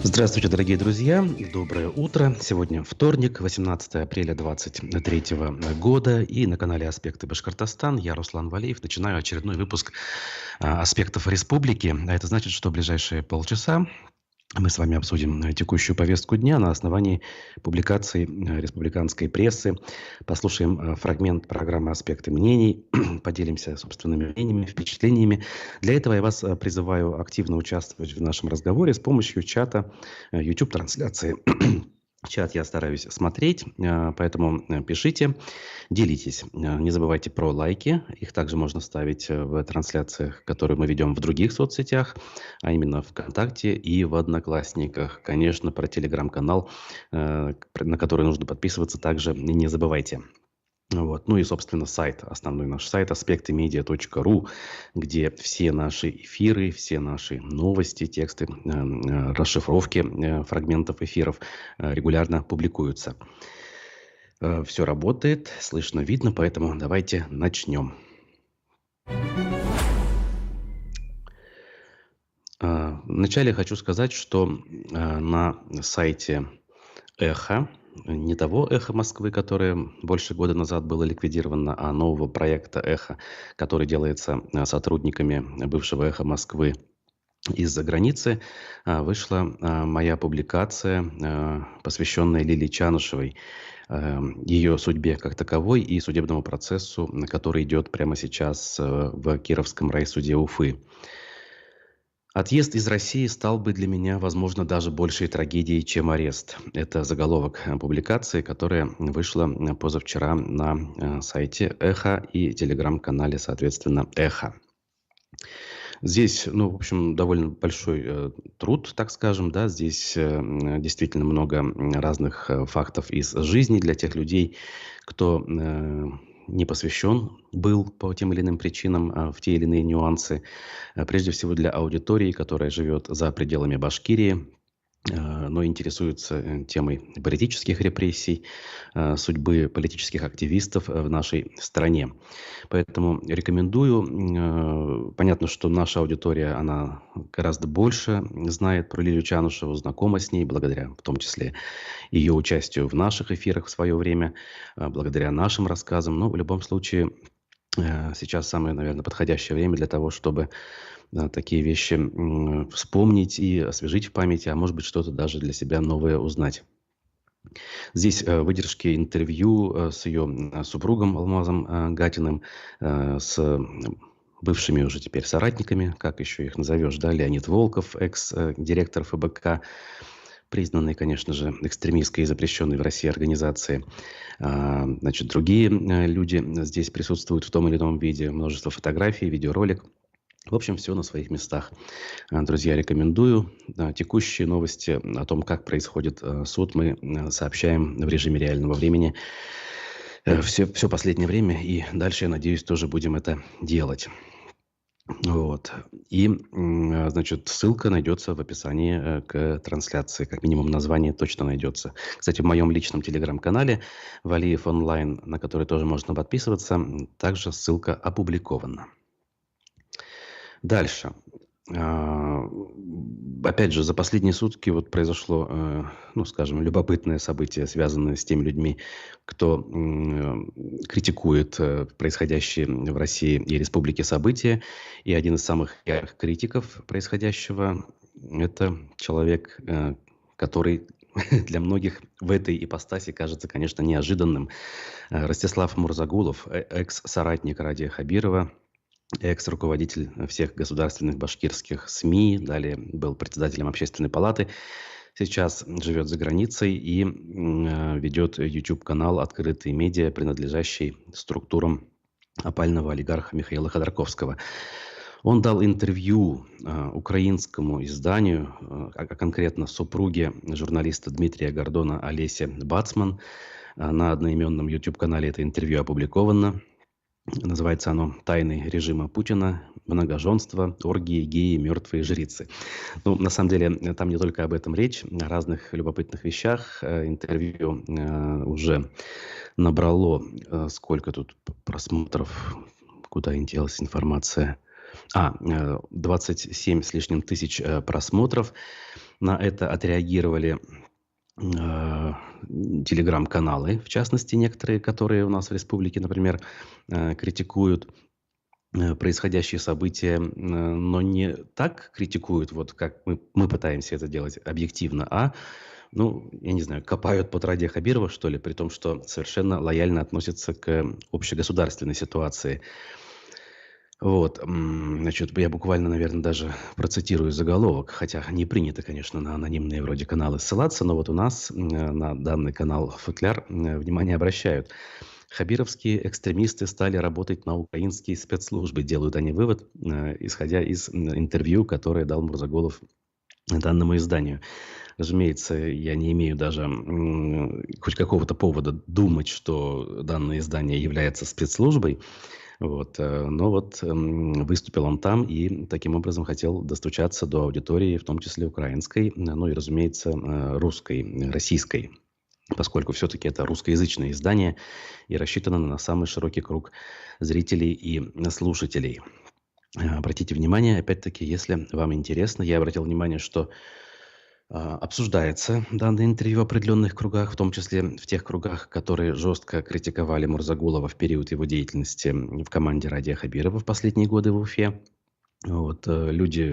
Здравствуйте, дорогие друзья! Доброе утро! Сегодня вторник, 18 апреля 2023 года. И на канале «Аспекты Башкортостан» я, Руслан Валеев, начинаю очередной выпуск «Аспектов республики». А это значит, что в ближайшие полчаса мы с вами обсудим текущую повестку дня на основании публикаций республиканской прессы. Послушаем фрагмент программы «Аспекты мнений», поделимся собственными мнениями, впечатлениями. Для этого я вас призываю активно участвовать в нашем разговоре с помощью чата YouTube-трансляции. Чат я стараюсь смотреть, поэтому пишите, делитесь. Не забывайте про лайки. Их также можно ставить в трансляциях, которые мы ведем в других соцсетях, а именно ВКонтакте и в Одноклассниках. Конечно, про телеграм-канал, на который нужно подписываться, также не забывайте. Вот. Ну и, собственно, сайт, основной наш сайт aspectmedia.ru, где все наши эфиры, все наши новости, тексты, расшифровки фрагментов эфиров регулярно публикуются. Все работает, слышно, видно, поэтому давайте начнем. Вначале хочу сказать, что на сайте «Эхо», не того «Эхо Москвы», которое больше года назад было ликвидировано, а нового проекта «Эхо», который делается сотрудниками бывшего «Эхо Москвы» из-за границы, вышла моя публикация, посвященная Лилии Чанышевой, ее судьбе как таковой и судебному процессу, который идет прямо сейчас в Кировском райсуде Уфы. «Отъезд из России стал бы для меня, возможно, даже большей трагедией, чем арест». Это заголовок публикации, которая вышла позавчера на сайте «Эхо» и телеграм-канале, соответственно, «Эхо». Здесь, в общем, довольно большой труд, так скажем, да, здесь действительно много разных фактов из жизни для тех людей, кто не посвящен был по тем или иным причинам в те или иные нюансы. Прежде всего для аудитории, которая живет за пределами Башкирии, но интересуется темой политических репрессий, судьбы политических активистов в нашей стране. Поэтому рекомендую. Понятно, что наша аудитория, она гораздо больше знает про Лилию Чанышеву, знакома с ней, благодаря в том числе ее участию в наших эфирах в свое время, благодаря нашим рассказам. Но в любом случае сейчас самое, наверное, подходящее время для того, чтобы такие вещи вспомнить и освежить в памяти, а может быть, что-то даже для себя новое узнать. Здесь выдержки интервью с ее супругом Алмазом Гатиным, с бывшими уже теперь соратниками, как еще их назовешь, да, Леонид Волков, экс-директор ФБК, признанной, конечно же, экстремистской и запрещенной в России организации. Значит, другие люди здесь присутствуют в том или ином виде, множество фотографий, видеоролик. В общем, все на своих местах. Друзья, рекомендую. Текущие новости о том, как происходит суд, мы сообщаем в режиме реального времени все последнее время. И дальше, я надеюсь, тоже будем это делать. Вот. И, значит, ссылка найдется в описании к трансляции. Как минимум, название точно найдется. Кстати, в моем личном телеграм-канале «Валиев онлайн», на который тоже можно подписываться, также ссылка опубликована. Дальше. Опять же, за последние сутки вот произошло, скажем, любопытное событие, связанное с теми людьми, кто критикует происходящие в России и республике события. И один из самых ярких критиков происходящего – это человек, который для многих в этой ипостаси кажется, конечно, неожиданным. Ростислав Мурзагулов, экс-соратник Радия Хабирова, экс-руководитель всех государственных башкирских СМИ, далее был председателем общественной палаты, сейчас живет за границей и ведет YouTube-канал «Открытые медиа», принадлежащий структурам опального олигарха Михаила Ходорковского. Он дал интервью украинскому изданию, а конкретно супруге журналиста Дмитрия Гордона Олесе Бацман. На одноименном YouTube-канале это интервью опубликовано. Называется оно «Тайны режима Путина. Многоженство, оргии, геи, мертвые жрицы». На самом деле, там не только об этом речь, о разных любопытных вещах. Интервью уже набрало, сколько тут просмотров, куда делась информация. 27 с лишним тысяч просмотров. На это отреагировали телеграм-каналы, в частности, некоторые, которые у нас в республике, например, критикуют происходящие события, но не так критикуют, вот как мы пытаемся это делать объективно, а, ну, я не знаю, копают под Ради Хабирова, что ли, при том, что совершенно лояльно относятся к общегосударственной ситуации. Вот, значит, я буквально, наверное, даже процитирую заголовок, хотя не принято, конечно, на анонимные вроде каналы ссылаться, но вот у нас на данный канал «Футляр» внимание обращают. Хабировские экстремисты стали работать на украинские спецслужбы, делают они вывод, исходя из интервью, которое дал Мурзаголов данному изданию. Разумеется, я не имею даже хоть какого-то повода думать, что данное издание является спецслужбой. Вот, но вот выступил он там и таким образом хотел достучаться до аудитории, в том числе украинской, ну и, разумеется, русской, российской, поскольку все-таки это русскоязычное издание и рассчитано на самый широкий круг зрителей и слушателей. Обратите внимание, опять-таки, если вам интересно, я обратил внимание, что обсуждается данное интервью в определенных кругах, в том числе в тех кругах, которые жестко критиковали Мурзагулова в период его деятельности в команде Радия Хабирова в последние годы в Уфе. Вот, люди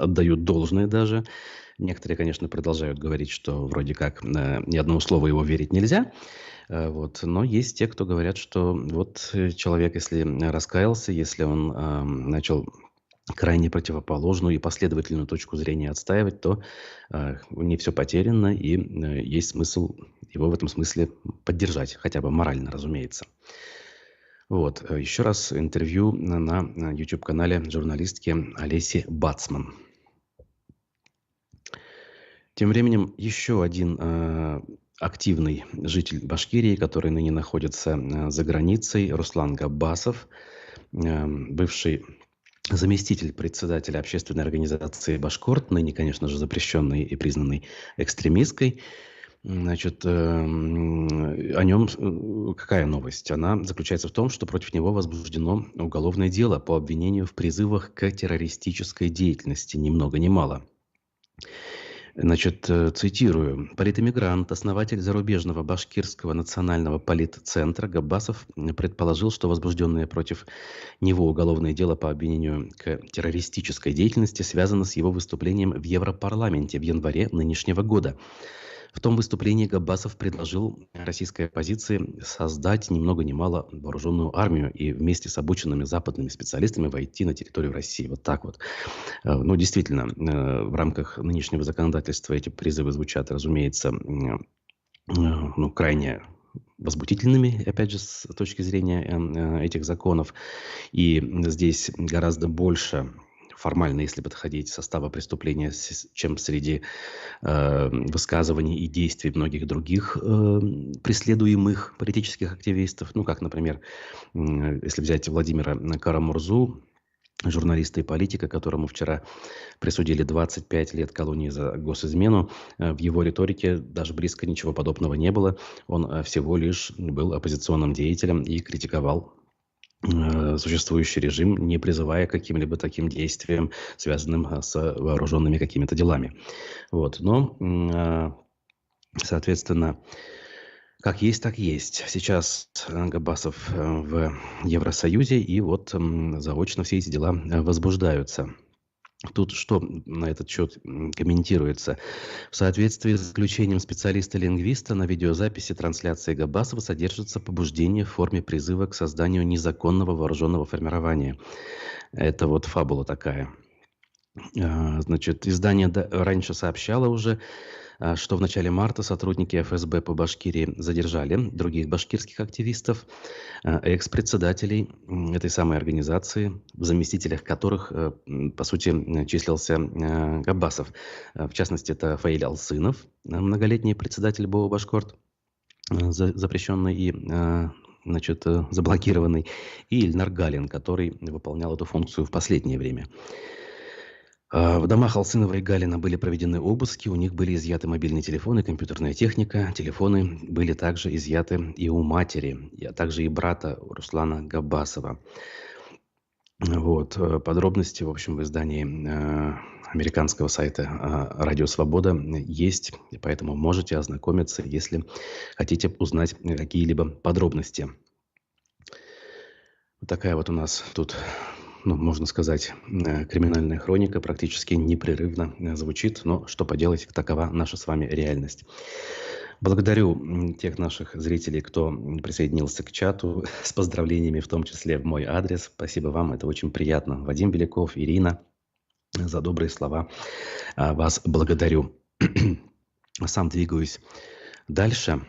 отдают должное даже. Некоторые, конечно, продолжают говорить, что вроде как ни одному слову его верить нельзя. Вот, но есть те, кто говорят, что вот человек, если раскаялся, если он начал крайне противоположную и последовательную точку зрения отстаивать, то не все потеряно, и есть смысл его в этом смысле поддержать, хотя бы морально, разумеется. Вот, еще раз интервью на YouTube-канале журналистки Олеси Бацман. Тем временем еще один активный житель Башкирии, который ныне находится за границей, Руслан Габбасов, бывший заместитель председателя общественной организации «Башкорт», ныне, конечно же, запрещенной и признанной экстремистской. Значит, о нем какая новость? Она заключается в том, что против него возбуждено уголовное дело по обвинению в призывах к террористической деятельности, ни много ни мало. Значит, цитирую. Политэмигрант, основатель зарубежного башкирского национального политцентра Габбасов предположил, что возбужденное против него уголовное дело по обвинению к террористической деятельности связано с его выступлением в Европарламенте в январе нынешнего года. В том выступлении Габбасов предложил российской оппозиции создать ни много ни мало вооруженную армию и вместе с обученными западными специалистами войти на территорию России. Вот так вот. Ну, действительно, в рамках нынешнего законодательства эти призывы звучат, разумеется, ну, крайне возмутительными, опять же, с точки зрения этих законов. И здесь гораздо больше формально, если подходить, состава преступления, чем среди высказываний и действий многих других преследуемых политических активистов. Ну, как, например, если взять Владимира Карамурзу, журналиста и политика, которому вчера присудили 25 лет колонии за госизмену. В его риторике даже близко ничего подобного не было. Он всего лишь был оппозиционным деятелем и критиковал существующий режим, не призывая к каким-либо таким действиям, связанным с вооруженными какими-то делами. Вот. Но, соответственно, как есть, так есть. Сейчас Габбасов в Евросоюзе, и вот заочно все эти дела возбуждаются. Тут что на этот счет комментируется? В соответствии с заключением специалиста-лингвиста на видеозаписи трансляции Габбасова содержится побуждение в форме призыва к созданию незаконного вооруженного формирования. Это вот фабула такая. Значит, издание раньше сообщало уже, что в начале марта сотрудники ФСБ по Башкирии задержали других башкирских активистов, экс-председателей этой самой организации, в заместителях которых, по сути, числился Габбасов. В частности, это Фаиль Алсынов, многолетний председатель БО «Башкорт», запрещенный и значит, заблокированный, и Ильнар Галин, который выполнял эту функцию в последнее время. В домах Алсынова и Галина были проведены обыски, у них были изъяты мобильные телефоны, компьютерная техника. Телефоны были также изъяты и у матери, а также и брата Руслана Габбасова. Вот. Подробности, в общем, в издании американского сайта «Радио Свобода» есть, и поэтому можете ознакомиться, если хотите узнать какие-либо подробности. Вот такая вот у нас тут, ну, можно сказать, криминальная хроника практически непрерывно звучит, но что поделать, такова наша с вами реальность. Благодарю тех наших зрителей, кто присоединился к чату с поздравлениями, в том числе в мой адрес. Спасибо вам, это очень приятно. Вадим Беляков, Ирина, за добрые слова вас благодарю. Сам двигаюсь дальше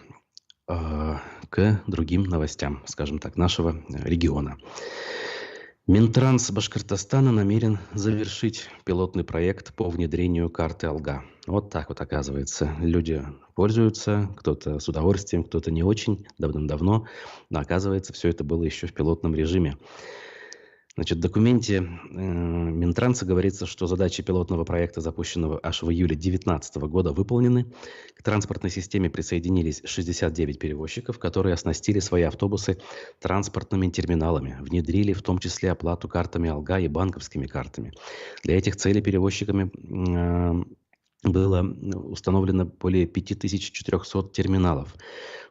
к другим новостям, скажем так, нашего региона. Минтранс Башкортостана намерен завершить пилотный проект по внедрению карты Алга. Вот так вот, оказывается. Люди пользуются, кто-то с удовольствием, кто-то не очень, давным-давно. Но оказывается, все это было еще в пилотном режиме. Значит, в документе Минтранса говорится, что задачи пилотного проекта, запущенного аж в июле 2019 года, выполнены. К транспортной системе присоединились 69 перевозчиков, которые оснастили свои автобусы транспортными терминалами, внедрили в том числе оплату картами Алга и банковскими картами. Для этих целей перевозчиками было установлено более 5400 терминалов.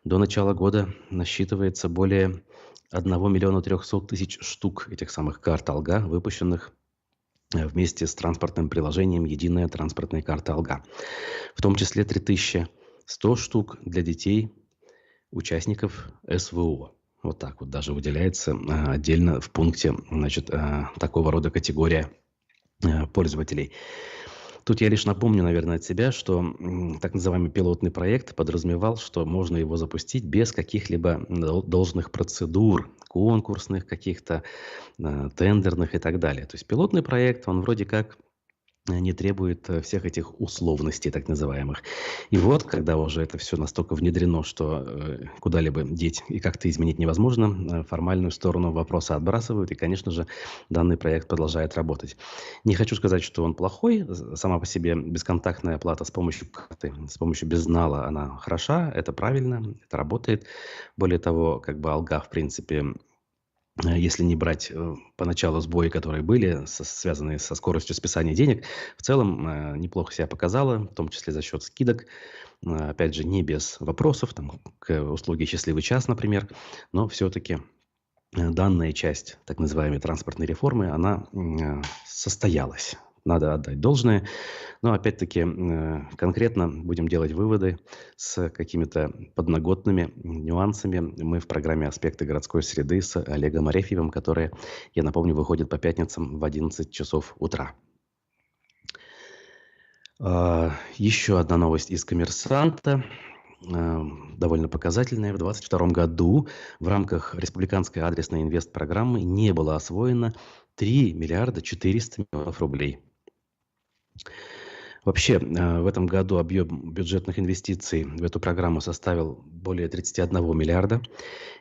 До начала года насчитывается более 1 300 000 штук этих самых карт Алга, выпущенных вместе с транспортным приложением «Единая транспортная карта Алга». В том числе 3100 штук для детей, участников СВО. Вот так вот даже выделяется отдельно в пункте, значит, такого рода категория пользователей. Тут я лишь напомню, наверное, от себя, что так называемый пилотный проект подразумевал, что можно его запустить без каких-либо должных процедур, конкурсных каких-то, тендерных и так далее. То есть пилотный проект, он вроде как не требует всех этих условностей, так называемых. И вот, когда уже это все настолько внедрено, что куда-либо деть и как-то изменить невозможно, формальную сторону вопроса отбрасывают, и, конечно же, данный проект продолжает работать. Не хочу сказать, что он плохой. Сама по себе бесконтактная оплата с помощью карты, с помощью безнала, она хороша, это правильно, это работает. Более того, как бы Алга, в принципе, если не брать поначалу сбои, которые были, связанные со скоростью списания денег, в целом неплохо себя показала, в том числе за счет скидок. Опять же, не без вопросов, там, к услуге «Счастливый час», например, но все-таки данная часть так называемой транспортной реформы, она состоялась. Надо отдать должное. Но опять-таки конкретно будем делать выводы с какими-то подноготными нюансами. Мы в программе «Аспекты городской среды» с Олегом Арефьевым, которая, я напомню, выходит по пятницам в 11 часов утра. Еще одна новость из «Коммерсанта». Довольно показательная. В 2022 году в рамках республиканской адресной инвестпрограммы не было освоено 3 миллиарда 400 миллионов рублей. Вообще, в этом году объем бюджетных инвестиций в эту программу составил более 31 миллиарда.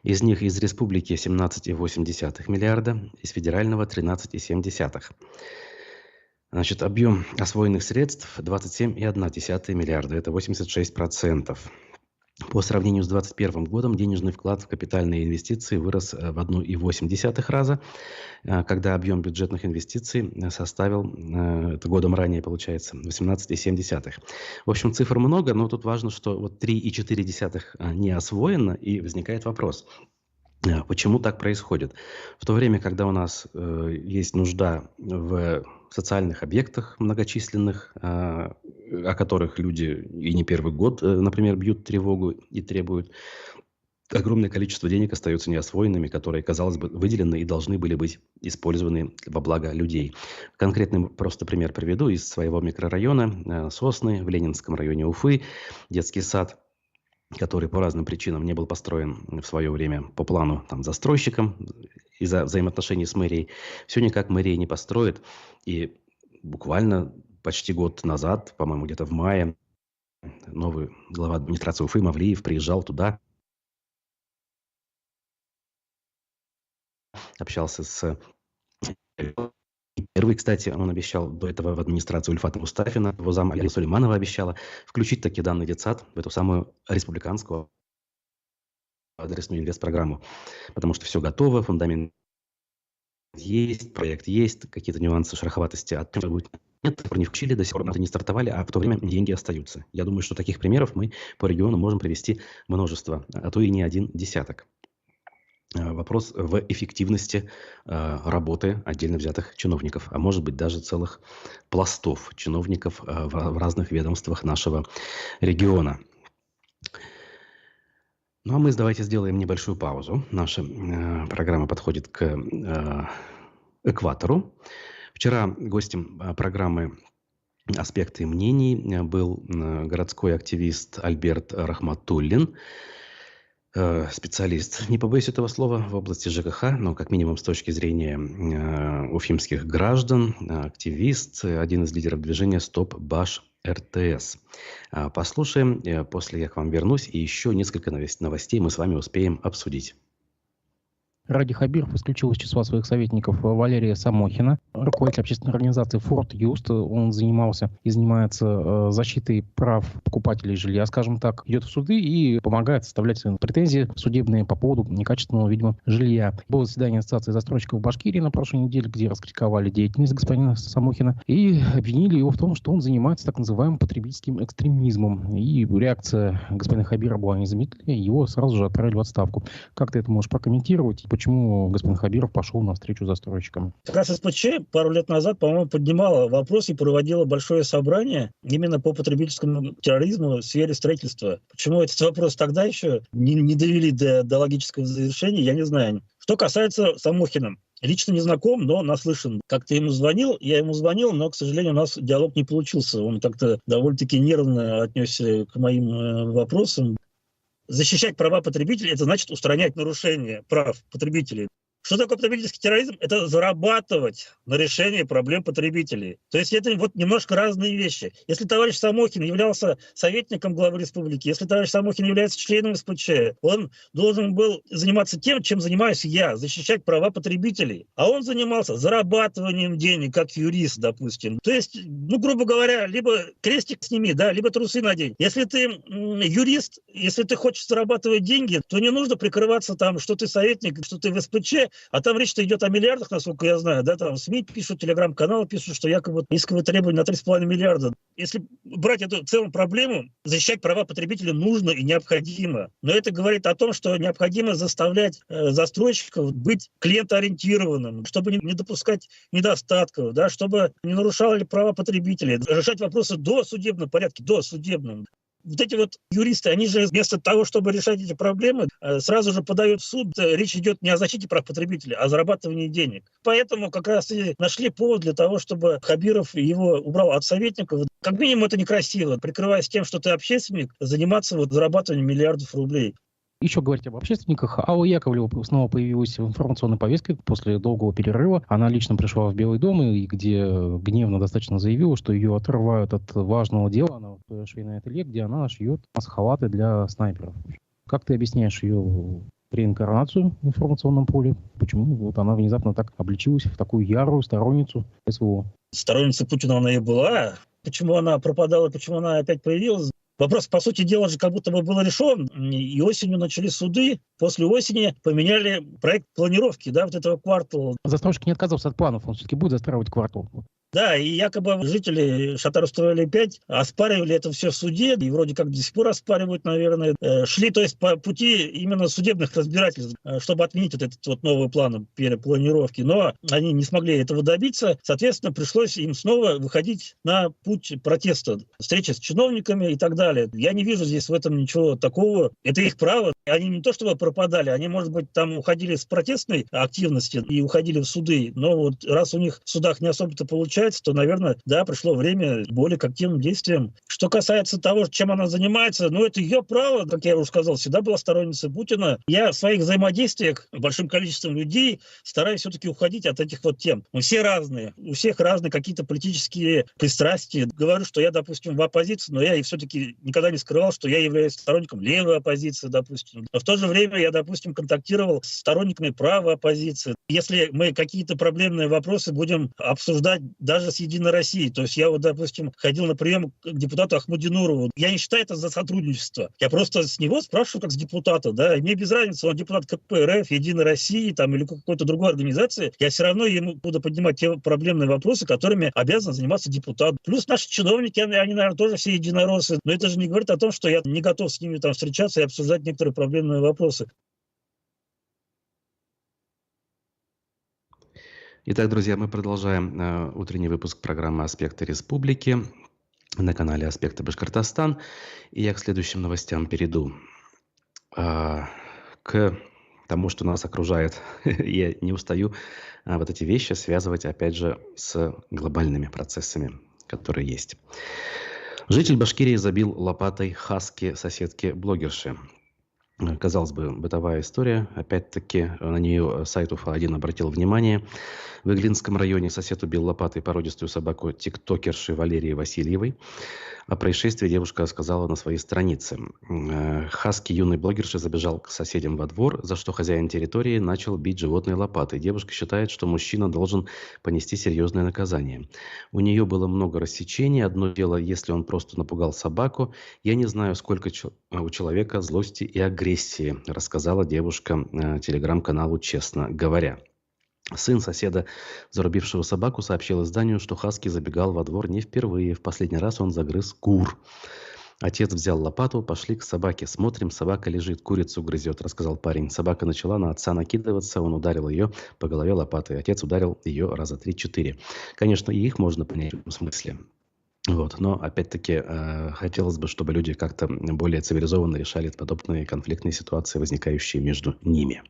Из них из республики 17,8 миллиарда, из федерального 13,7. Значит, объем освоенных средств 27,1 миллиарда, это 86%. По сравнению с 2021 годом денежный вклад в капитальные инвестиции вырос в 1,8 раза, когда объем бюджетных инвестиций составил, это годом ранее получается, 18,7. В общем, цифр много, но тут важно, что вот 3,4 не освоено, и возникает вопрос. Почему так происходит? В то время, когда у нас есть нужда в социальных объектах многочисленных, о которых люди и не первый год, например, бьют тревогу и требуют, огромное количество денег остается неосвоенными, которые, казалось бы, выделены и должны были быть использованы во благо людей. Конкретный просто пример приведу из своего микрорайона Сосны в Ленинском районе Уфы. Детский сад, который по разным причинам не был построен в свое время по плану застройщиком из-за взаимоотношений с мэрией, все никак мэрия не построит. И буквально почти год назад, по-моему, где-то в мае, новый глава администрации Уфы Мавлиев приезжал туда, общался с... Первый, кстати, он обещал до этого в администрацию Ульфата Мустафина, его зам Алина Сулейманова обещала включить таки данный детсад в эту самую республиканскую адресную инвестпрограмму, потому что все готово, фундамент есть, проект есть, какие-то нюансы, шероховатости от будет Нет, не включили, до сих пор не стартовали, а в то время деньги остаются. Я думаю, что таких примеров мы по региону можем привести множество, а то и не один десяток. Вопрос в эффективности работы отдельно взятых чиновников, а может быть даже целых пластов чиновников в разных ведомствах нашего региона. Ну а мы давайте сделаем небольшую паузу. Наша программа подходит к экватору. Вчера гостем программы «Аспекты мнений» был городской активист Альберт Рахматуллин, специалист, не побоюсь этого слова, в области ЖКХ, но как минимум с точки зрения уфимских граждан, активист, один из лидеров движения «Стоп Баш РТС». Послушаем, после я к вам вернусь, и еще несколько новостей мы с вами успеем обсудить. Ради Хабиров исключил из числа своих советников Валерия Самохина, руководитель общественной организации «Форт Юст». Он занимался и занимается защитой прав покупателей жилья, скажем так. Идет в суды и помогает составлять претензии судебные по поводу некачественного, видимо, жилья. Было заседание Ассоциации застройщиков Башкирии на прошлой неделе, где раскритиковали деятельность господина Самохина и обвинили его в том, что он занимается так называемым потребительским экстремизмом. И реакция господина Хабира была незамедлительная, его сразу же отправили в отставку. Как ты это можешь прокомментировать? Почему господин Хабиров пошел на встречу с застройщиками? Как раз СПЧ пару лет назад, по-моему, поднимала вопрос и проводила большое собрание именно по потребительскому терроризму в сфере строительства. Почему этот вопрос тогда еще не довели до логического завершения, я не знаю. Что касается Самохина. Лично не знаком, но наслышан. Как-то ему звонил, я ему звонил, но, к сожалению, у нас диалог не получился. Он как-то довольно-таки нервно отнесся к моим вопросам. Защищать права потребителей – это значит устранять нарушения прав потребителей. Что такое потребительский терроризм? Это зарабатывать на решении проблем потребителей. То есть это вот немножко разные вещи. Если товарищ Самохин являлся советником главы республики, если товарищ Самохин является членом СПЧ, он должен был заниматься тем, чем занимаюсь я, защищать права потребителей. А он занимался зарабатыванием денег, как юрист, допустим. То есть, грубо говоря, либо крестик сними, да, либо трусы надень. Если ты юрист, если ты хочешь зарабатывать деньги, то не нужно прикрываться там, что ты советник, что ты в СПЧ, а там речь-то идет о миллиардах, насколько я знаю, да, там СМИ пишут, телеграм-каналы пишут, что якобы исковые требования на 3,5 миллиарда. Если брать эту целую проблему, защищать права потребителей нужно и необходимо. Но это говорит о том, что необходимо заставлять застройщиков быть клиентоориентированным, чтобы не допускать недостатков, да, чтобы не нарушали права потребителей, решать вопросы до судебном порядке, до судебном. Вот эти вот юристы, они же вместо того, чтобы решать эти проблемы, сразу же подают в суд. Речь идет не о защите прав потребителей, а о зарабатывании денег. Поэтому как раз и нашли повод для того, чтобы Хабиров его убрал от советников. Как минимум это некрасиво, прикрываясь тем, что ты общественник, заниматься зарабатыванием миллиардов рублей. Еще говорить об общественниках. Алла Яковлева снова появилась в информационной повестке после долгого перерыва. Она лично пришла в Белый дом, и где гневно достаточно заявила, что ее отрывают от важного дела. Она в швейное ателье, где она шьет халаты для снайперов. Как ты объясняешь ее реинкарнацию в информационном поле? Почему вот она внезапно так обличилась в такую ярую сторонницу СВО? Сторонницей Путина она и была. Почему она пропадала, почему она опять появилась? Вопрос, по сути дела, же как будто бы был решен. И осенью начали суды. После осени поменяли проект планировки, да, вот этого квартала. Застройщик не отказался от планов, он все-таки будет застраивать квартал. Да, и якобы жители Шатару-Строили-5 оспаривали это все в суде, и вроде как до сих пор оспаривают, наверное. Шли, то есть, по пути именно судебных разбирательств, чтобы отменить вот этот вот новый план перепланировки. Но они не смогли этого добиться. Соответственно, пришлось им снова выходить на путь протеста, встречи с чиновниками и так далее. Я не вижу здесь в этом ничего такого. Это их право. Они не то чтобы пропадали, они, может быть, там уходили с протестной активности и уходили в суды. Но вот раз у них в судах не особо-то получается, то, наверное, да, пришло время более к активным действиям. Что касается того, чем она занимается, это ее право, как я уже сказал, всегда была сторонницей Путина. Я в своих взаимодействиях с большим количеством людей стараюсь все-таки уходить от этих вот тем. Мы все разные, у всех разные какие-то политические пристрастия. Говорю, что я, допустим, в оппозиции, но я и все-таки никогда не скрывал, что я являюсь сторонником левой оппозиции, допустим. Но в то же время я, допустим, контактировал с сторонниками правой оппозиции. Если мы какие-то проблемные вопросы будем обсуждать даже с «Единой Россией». То есть я вот, допустим, ходил на прием к депутату Ахмадинурову. Я не считаю это за сотрудничество. Я просто с него спрашиваю как с депутата, да, и мне без разницы, он депутат КПРФ, «Единой России» там, или какой-то другой организации. Я все равно ему буду поднимать те проблемные вопросы, которыми обязан заниматься депутат. Плюс наши чиновники, они, наверное, тоже все единороссы. Но это же не говорит о том, что я не готов с ними там встречаться и обсуждать некоторые проблемные вопросы. Итак, друзья, мы продолжаем утренний выпуск программы «Аспекты республики» на канале «Аспекты Башкортостан». И я к следующим новостям перейду. К тому, что нас окружает. Я не устаю вот эти вещи связывать, опять же, с глобальными процессами, которые есть. Житель Башкирии забил лопатой хаски соседки-блогерши. Казалось бы, бытовая история. Опять-таки, на нее сайт УФА-1 обратил внимание. В Иглинском районе сосед убил лопатой породистую собаку тиктокерши Валерии Васильевой. О происшествии девушка рассказала на своей странице. Хаски юной блогерши забежал к соседям во двор, за что хозяин территории начал бить животное лопатой. Девушка считает, что мужчина должен понести серьезное наказание. У нее было много рассечений. Одно дело, если он просто напугал собаку. Я не знаю, сколько у человека злости и агрессии, рассказала девушка телеграм-каналу «Честно говоря». Сын соседа, зарубившего собаку, сообщил изданию, что хаски забегал во двор не впервые. В последний раз он загрыз кур. Отец взял лопату, пошли к собаке. Смотрим, собака лежит, курицу грызет, рассказал парень. Собака начала на отца накидываться, он ударил ее по голове лопатой. Отец ударил ее раза 3-4. Конечно, и их можно понять в этом смысле. Вот. Но, опять-таки, хотелось бы, чтобы люди как-то более цивилизованно решали подобные конфликтные ситуации, возникающие между ними.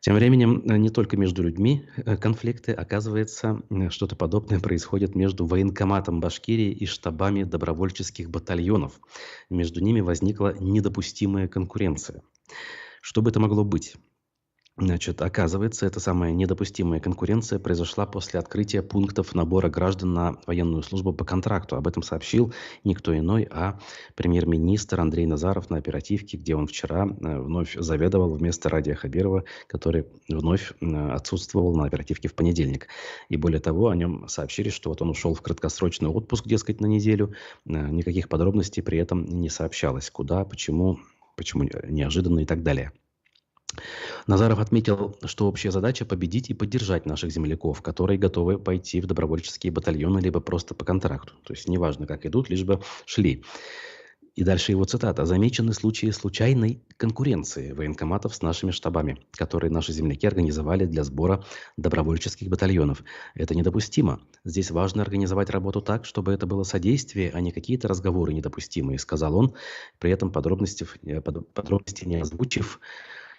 Тем временем, не только между людьми конфликты, оказывается, что-то подобное происходит между военкоматом Башкирии и штабами добровольческих батальонов. Между ними возникла недопустимая конкуренция. Что бы это могло быть? Значит, оказывается, эта самая недопустимая конкуренция произошла после открытия пунктов набора граждан на военную службу по контракту. Об этом сообщил никто иной, а премьер-министр Андрей Назаров на оперативке, где он вчера вновь заведовал вместо Радия Хабирова, который вновь отсутствовал на оперативке в понедельник. И более того, о нем сообщили, что вот он ушел в краткосрочный отпуск, дескать, на неделю. Никаких подробностей при этом не сообщалось. Куда, почему неожиданно и так далее. Назаров отметил, что общая задача – победить и поддержать наших земляков, которые готовы пойти в добровольческие батальоны, либо просто по контракту. То есть неважно, как идут, лишь бы шли. И дальше его цитата. «Замечены случаи случайной конкуренции военкоматов с нашими штабами, которые наши земляки организовали для сбора добровольческих батальонов. Это недопустимо. Здесь важно организовать работу так, чтобы это было содействие, а не какие-то разговоры недопустимые», сказал он, при этом подробности не озвучив.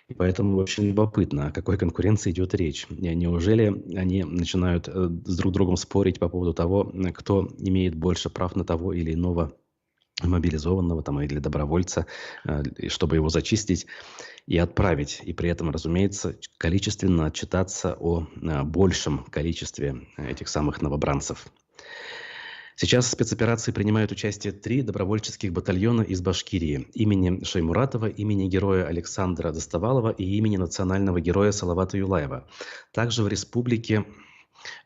И поэтому очень любопытно, о какой конкуренции идет речь. Неужели они начинают с друг другом спорить по поводу того, кто имеет больше прав на того или иного мобилизованного там, или добровольца, чтобы его зачистить и отправить. И при этом, разумеется, количественно отчитаться о большем количестве этих самых новобранцев. Сейчас в спецоперации принимают участие 3 добровольческих батальона из Башкирии. Имени Шаймуратова, имени героя Александра Достовалова и имени национального героя Салавата Юлаева. Также в республике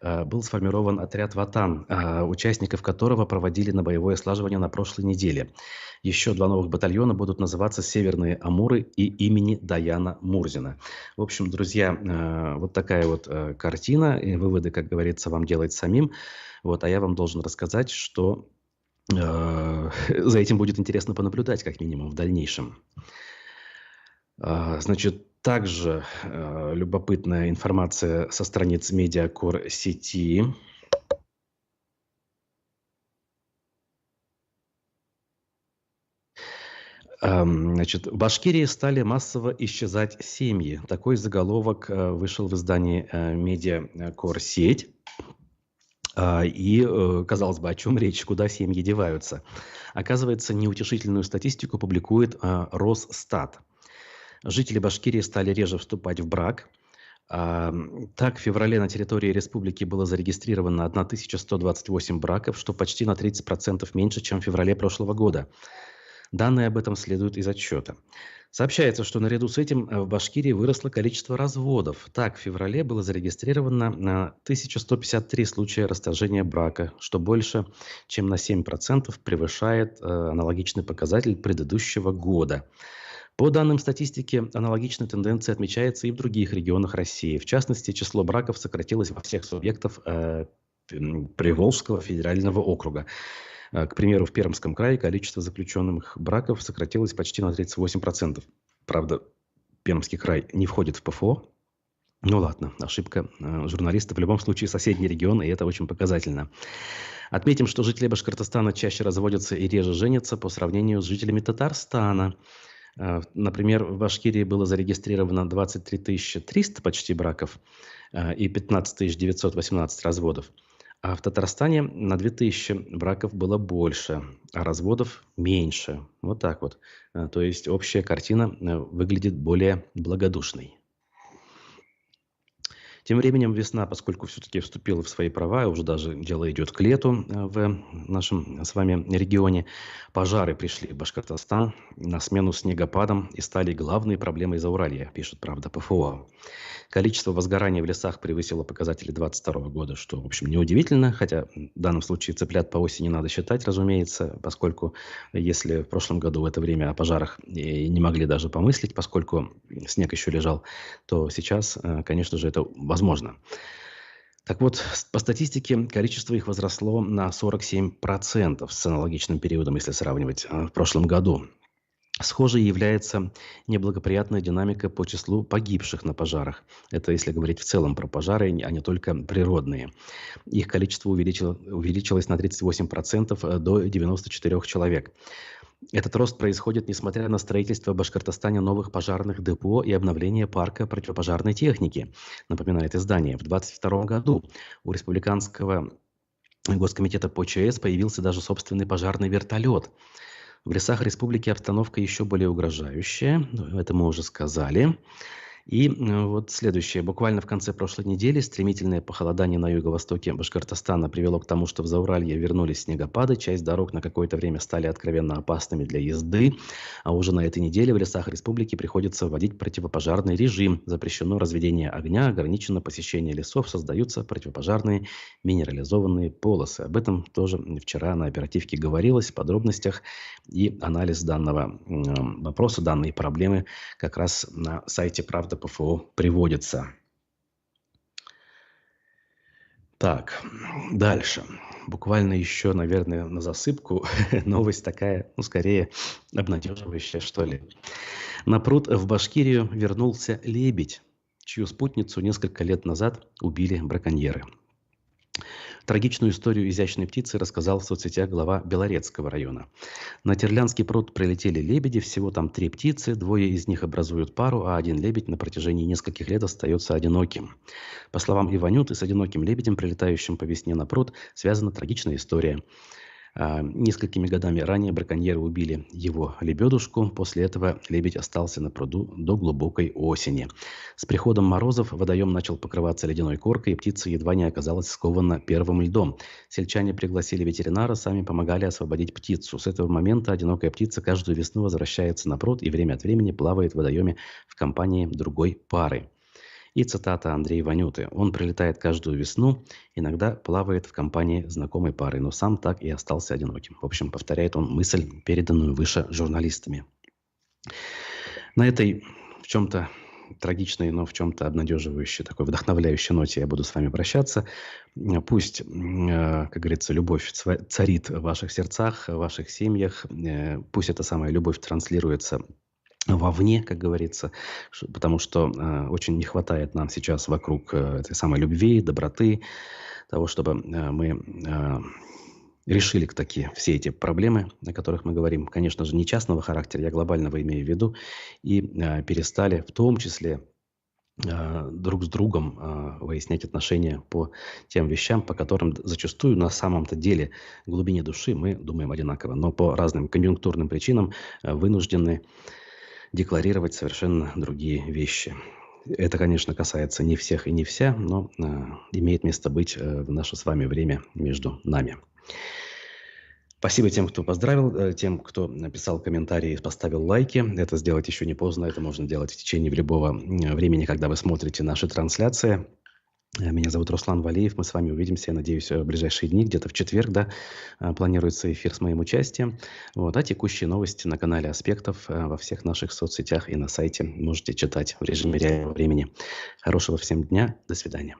был сформирован отряд «Ватан», участников которого проводили на боевое слаживание на прошлой неделе. Еще 2 новых батальона будут называться «Северные Амуры» и имени Даяна Мурзина. В общем, друзья, вот такая вот картина. И выводы, как говорится, вам делать самим. Вот, а я вам должен рассказать, что за этим будет интересно понаблюдать, как минимум, в дальнейшем. Значит, также любопытная информация со страниц Медиакор сети. Значит, в Башкирии стали массово исчезать семьи. Такой заголовок вышел в издании Медиакор сеть. И, казалось бы, о чем речь, куда семьи деваются. Оказывается, неутешительную статистику публикует Росстат. Жители Башкирии стали реже вступать в брак. Так, в феврале на территории республики было зарегистрировано 1128 браков, что почти на 30% меньше, чем в феврале прошлого года. Данные об этом следуют из отчета. Сообщается, что наряду с этим в Башкирии выросло количество разводов. Так, в феврале было зарегистрировано 1153 случая расторжения брака, что больше, чем на 7% превышает аналогичный показатель предыдущего года. По данным статистики, аналогичная тенденция отмечается и в других регионах России. В частности, число браков сократилось во всех субъектах Приволжского федерального округа. К примеру, в Пермском крае количество заключенных браков сократилось почти на 38%. Правда, Пермский край не входит в ПФО. Ну ладно, ошибка журналиста. В любом случае, соседний регион, и это очень показательно. Отметим, что жители Башкортостана чаще разводятся и реже женятся по сравнению с жителями Татарстана. Например, в Башкирии было зарегистрировано 23 300 почти браков и 15 918 разводов. А в Татарстане на 2000 браков было больше, а разводов меньше. Вот так вот. То есть общая картина выглядит более благодушной. Тем временем весна, поскольку все-таки вступила в свои права, уже даже дело идет к лету в нашем с вами регионе, пожары пришли в Башкортостан на смену снегопадам и стали главной проблемой Зауралья, пишет, правда, ПФО. Количество возгораний в лесах превысило показатели 2022 года, что, в общем, неудивительно, хотя в данном случае цыплят по осени надо считать, разумеется, поскольку если в прошлом году в это время о пожарах не могли даже помыслить, поскольку снег еще лежал, то сейчас, конечно же, это возможно. Так вот, по статистике, количество их возросло на 47% с аналогичным периодом, если сравнивать в прошлом году. Схожей является неблагоприятная динамика по числу погибших на пожарах. Это если говорить в целом про пожары, а не только природные. Их количество увеличилось на 38% до 94 человек. Этот рост происходит несмотря на строительство в Башкортостане новых пожарных депо и обновление парка противопожарной техники, напоминает издание. В 2022 году у Республиканского госкомитета по ЧС появился даже собственный пожарный вертолет. В лесах республики обстановка еще более угрожающая, это мы уже сказали. И вот следующее. Буквально в конце прошлой недели стремительное похолодание на юго-востоке Башкортостана привело к тому, что в Зауралье вернулись снегопады, часть дорог на какое-то время стали откровенно опасными для езды, а уже на этой неделе в лесах республики приходится вводить противопожарный режим. Запрещено разведение огня, ограничено посещение лесов, создаются противопожарные минерализованные полосы. Об этом тоже вчера на оперативке говорилось в подробностях, и анализ данного вопроса, данной проблемы как раз на сайте «Правда ПФО» приводится. Так, дальше. Буквально еще, наверное, на засыпку новость такая, скорее обнадеживающая, что ли. На пруд в Башкирию вернулся лебедь, чью спутницу несколько лет назад убили браконьеры. Трагичную историю изящной птицы рассказал в соцсетях глава Белорецкого района. На Терлянский пруд прилетели лебеди, всего там 3 птицы, 2 из них образуют пару, а 1 лебедь на протяжении нескольких лет остается одиноким. По словам Иванюты, с одиноким лебедем, прилетающим по весне на пруд, связана трагичная история. Несколькими годами ранее браконьеры убили его лебедушку. После этого лебедь остался на пруду до глубокой осени. С приходом морозов водоем начал покрываться ледяной коркой, и птица едва не оказалась скована первым льдом. Сельчане пригласили ветеринара, сами помогали освободить птицу. С этого момента одинокая птица каждую весну возвращается на пруд и время от времени плавает в водоеме в компании другой пары. И цитата Андрея Ванюты. Он прилетает каждую весну, иногда плавает в компании знакомой пары, но сам так и остался одиноким. В общем, повторяет он мысль, переданную выше журналистами. На этой в чем-то трагичной, но в чем-то обнадеживающей, такой вдохновляющей ноте я буду с вами прощаться. Пусть, как говорится, любовь царит в ваших сердцах, в ваших семьях. Пусть эта самая любовь транслируется вовне, как говорится, потому что очень не хватает нам сейчас вокруг этой самой любви, доброты, того, чтобы мы решили такие все эти проблемы, о которых мы говорим, конечно же, не частного характера, я глобального имею в виду, и перестали в том числе друг с другом выяснять отношения по тем вещам, по которым зачастую на самом-то деле в глубине души мы думаем одинаково, но по разным конъюнктурным причинам вынуждены декларировать совершенно другие вещи. Это, конечно, касается не всех и не вся, но имеет место быть в наше с вами время между нами. Спасибо тем, кто поздравил, тем, кто написал комментарии, поставил лайки. Это сделать еще не поздно, это можно делать в течение любого времени, когда вы смотрите наши трансляции. Меня зовут Руслан Валеев. Мы с вами увидимся, я надеюсь, в ближайшие дни, где-то в четверг, да, планируется эфир с моим участием. Вот, а текущие новости на канале Аспектов во всех наших соцсетях и на сайте можете читать в режиме реального времени. Хорошего всем дня. До свидания.